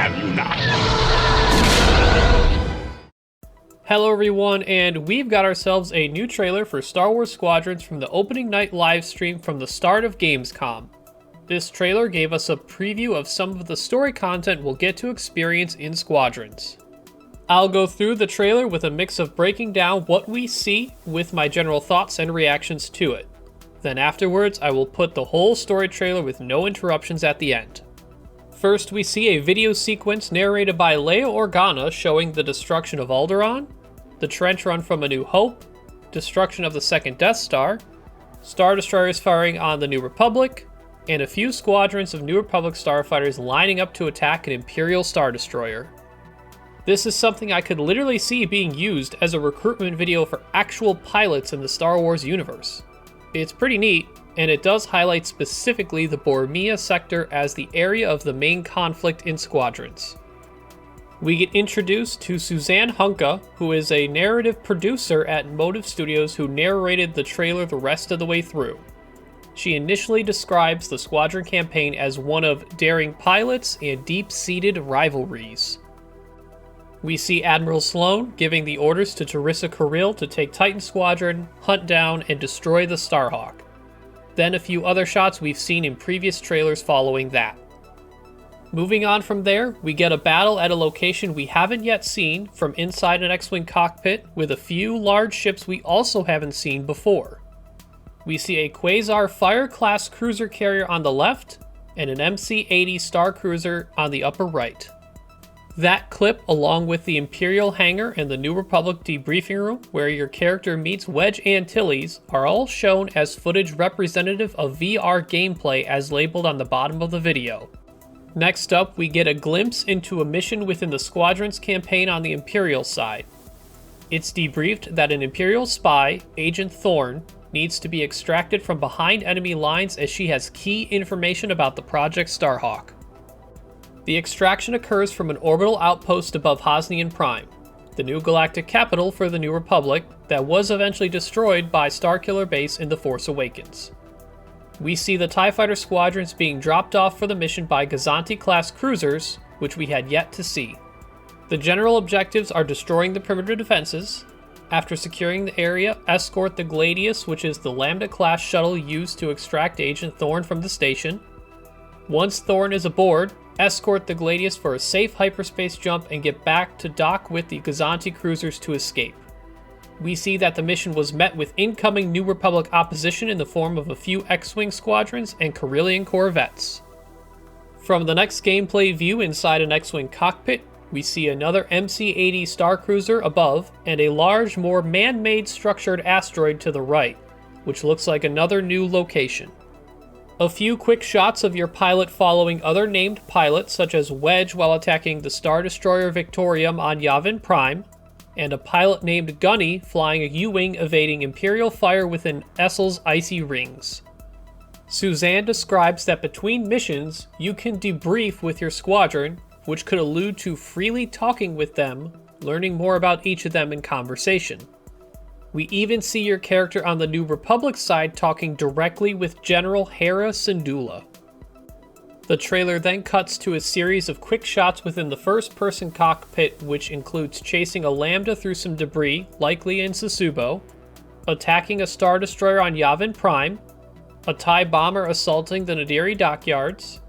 have you not? Hello everyone, and we've got ourselves a new trailer for Star Wars Squadrons from the opening night livestream from the start of Gamescom. This trailer gave us a preview of some of the story content we'll get to experience in Squadrons. I'll go through the trailer with a mix of breaking down what we see with my general thoughts and reactions to it. Then afterwards, I will put the whole story trailer with no interruptions at the end. First, we see a video sequence narrated by Leia Organa showing the destruction of Alderaan, the trench run from A New Hope, destruction of the second Death Star, Star Destroyers firing on the New Republic, and a few squadrons of New Republic starfighters lining up to attack an Imperial Star Destroyer. This is something I could literally see being used as a recruitment video for actual pilots in the Star Wars universe. It's pretty neat, and it does highlight specifically the Bormia sector as the area of the main conflict in Squadrons. We get introduced to Suzanne Hunka, who is a narrative producer at Motive Studios who narrated the trailer the rest of the way through. She initially describes the Squadron campaign as one of daring pilots and deep-seated rivalries. We see Admiral Sloane giving the orders to Teresa Carril to take Titan Squadron, hunt down, and destroy the Starhawk. Then a few other shots we've seen in previous trailers following that. Moving on from there, we get a battle at a location we haven't yet seen from inside an X-Wing cockpit with a few large ships we also haven't seen before. We see a Quasar Fire-class cruiser carrier on the left and an MC-80 Star Cruiser on the upper right. That clip, along with the Imperial hangar and the New Republic debriefing room where your character meets Wedge Antilles, are all shown as footage representative of VR gameplay as labeled on the bottom of the video. Next up, we get a glimpse into a mission within the Squadrons campaign on the Imperial side. It's debriefed that an Imperial spy, Agent Thorne, needs to be extracted from behind enemy lines as she has key information about the Project Starhawk. The extraction occurs from an orbital outpost above Hosnian Prime, the new galactic capital for the New Republic that was eventually destroyed by Starkiller Base in The Force Awakens. We see the TIE Fighter squadrons being dropped off for the mission by Gazanti-class cruisers, which we had yet to see. The general objectives are destroying the perimeter defenses. After securing the area, escort the Gladius, which is the Lambda-class shuttle used to extract Agent Thorne from the station. Once Thorne is aboard, escort the Gladius for a safe hyperspace jump and get back to dock with the Gazanti cruisers to escape. We see that the mission was met with incoming New Republic opposition in the form of a few X-Wing squadrons and Corellian corvettes. From the next gameplay view inside an X-Wing cockpit, we see another MC-80 Star Cruiser above and a large, more man-made structured asteroid to the right, which looks like another new location. A few quick shots of your pilot following other named pilots such as Wedge while attacking the Star Destroyer Victorium on Yavin Prime, and a pilot named Gunny flying a U-Wing evading Imperial fire within Essel's icy rings. Suzanne describes that between missions, you can debrief with your squadron, which could allude to freely talking with them, learning more about each of them in conversation. We even see your character on the New Republic side talking directly with General Hera Syndulla. The trailer then cuts to a series of quick shots within the first-person cockpit, which includes chasing a Lambda through some debris, likely in Sasubo, attacking a Star Destroyer on Yavin Prime, a TIE bomber assaulting the Nadiri dockyards,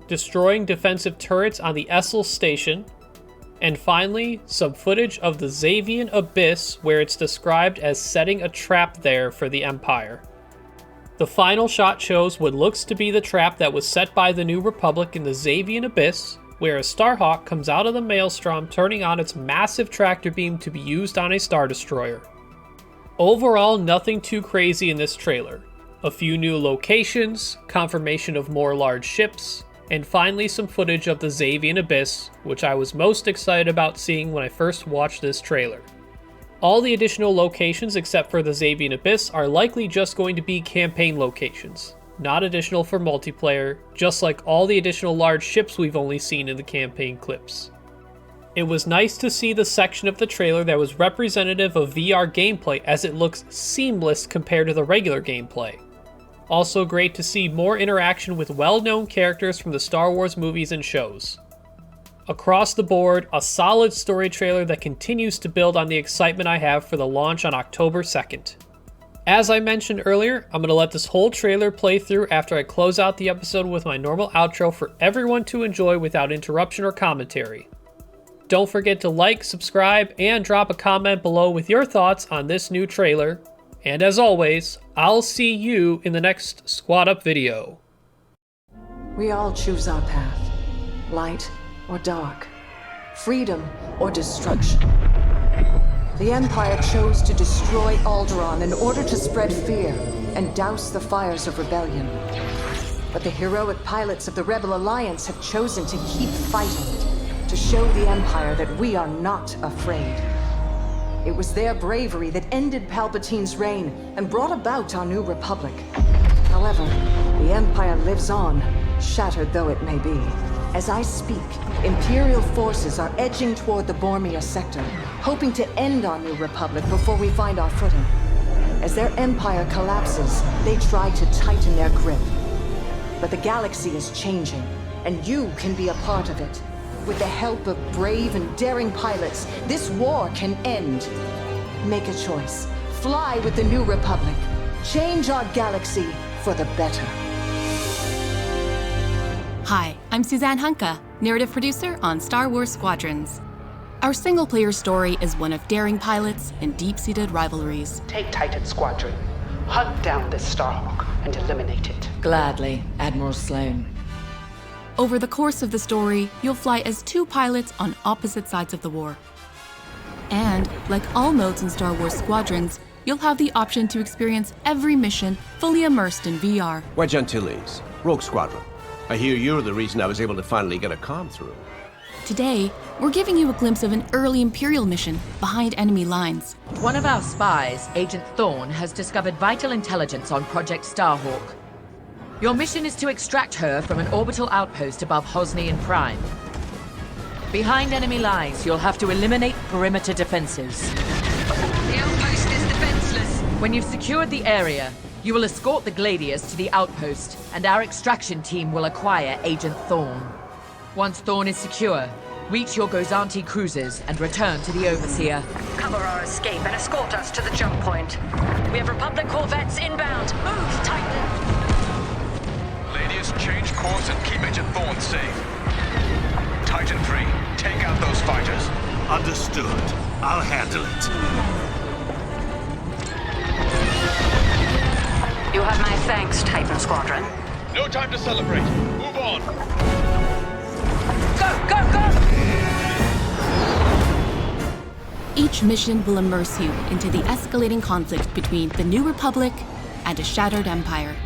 destroying defensive turrets on the Essel station, and finally, some footage of the Xavian Abyss where it's described as setting a trap there for the Empire. The final shot shows what looks to be the trap that was set by the New Republic in the Xavian Abyss, where a Starhawk comes out of the maelstrom turning on its massive tractor beam to be used on a Star Destroyer. Overall, nothing too crazy in this trailer. A few new locations, confirmation of more large ships, and finally some footage of the Xavian Abyss, which I was most excited about seeing when I first watched this trailer. All the additional locations except for the Xavian Abyss are likely just going to be campaign locations, not additional for multiplayer, just like all the additional large ships we've only seen in the campaign clips. It was nice to see the section of the trailer that was representative of VR gameplay as it looks seamless compared to the regular gameplay. Also great to see more interaction with well-known characters from the Star Wars movies and shows. across the board, a solid story trailer that continues to build on the excitement I have for the launch on October 2nd. As I mentioned earlier, I'm going to let this whole trailer play through after I close out the episode with my normal outro for everyone to enjoy without interruption or commentary. Don't forget to like, subscribe, and drop a comment below with your thoughts on this new trailer. And as always, I'll see you in the next Squad Up video. We all choose our path, light or dark, freedom or destruction. The Empire chose to destroy Alderaan in order to spread fear and douse the fires of rebellion. But the heroic pilots of the Rebel Alliance have chosen to keep fighting, to show the Empire that we are not afraid. It was their bravery that ended Palpatine's reign and brought about our new Republic. However, the Empire lives on, shattered though it may be. As I speak, Imperial forces are edging toward the Bormia sector, hoping to end our new Republic before we find our footing. As their empire collapses, they try to tighten their grip. But the galaxy is changing, and you can be a part of it. With the help of brave and daring pilots, this war can end. Make a choice. Fly with the new Republic. Change our galaxy for the better. Hi, I'm Suzanne Hunka, narrative producer on Star Wars Squadrons. Our single-player story is one of daring pilots and deep-seated rivalries. Take Titan Squadron, hunt down this Starhawk, and eliminate it. Gladly, Admiral Sloane. Over the course of the story, you'll fly as two pilots on opposite sides of the war. And, like all modes in Star Wars Squadrons, you'll have the option to experience every mission fully immersed in VR. Wedge Antilles, Rogue Squadron. I hear you're the reason I was able to finally get a comm through. Today, we're giving you a glimpse of an early Imperial mission behind enemy lines. One of our spies, Agent Thorne, has discovered vital intelligence on Project Starhawk. Your mission is to extract her from an orbital outpost above Hosnian Prime. Behind enemy lines, you'll have to eliminate perimeter defenses. The outpost is defenseless. When you've secured the area, you will escort the Gladius to the outpost, and our extraction team will acquire Agent Thorne. Once Thorne is secure, reach your Gozanti cruisers and return to the Overseer. Cover our escape and escort us to the jump point. We have Republic corvettes inbound. Move, Titan! Ladies, change course and keep Agent Thorne safe. Titan 3, take out those fighters. Understood. I'll handle it. You have my thanks, Titan Squadron. No time to celebrate. Move on. Go, go, go! Each mission will immerse you into the escalating conflict between the New Republic and a shattered empire.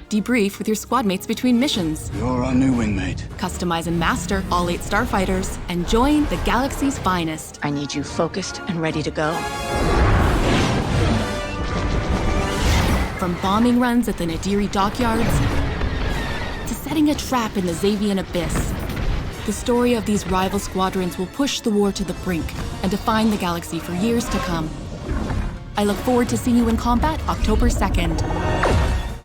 Debrief with your squad mates between missions. You're our new wingmate. Customize and master all 8 starfighters and join the galaxy's finest. I need you focused and ready to go. From bombing runs at the Nadiri dockyards to setting a trap in the Xavian abyss, the story of these rival squadrons will push the war to the brink and define the galaxy for years to come. I look forward to seeing you in combat October 2nd.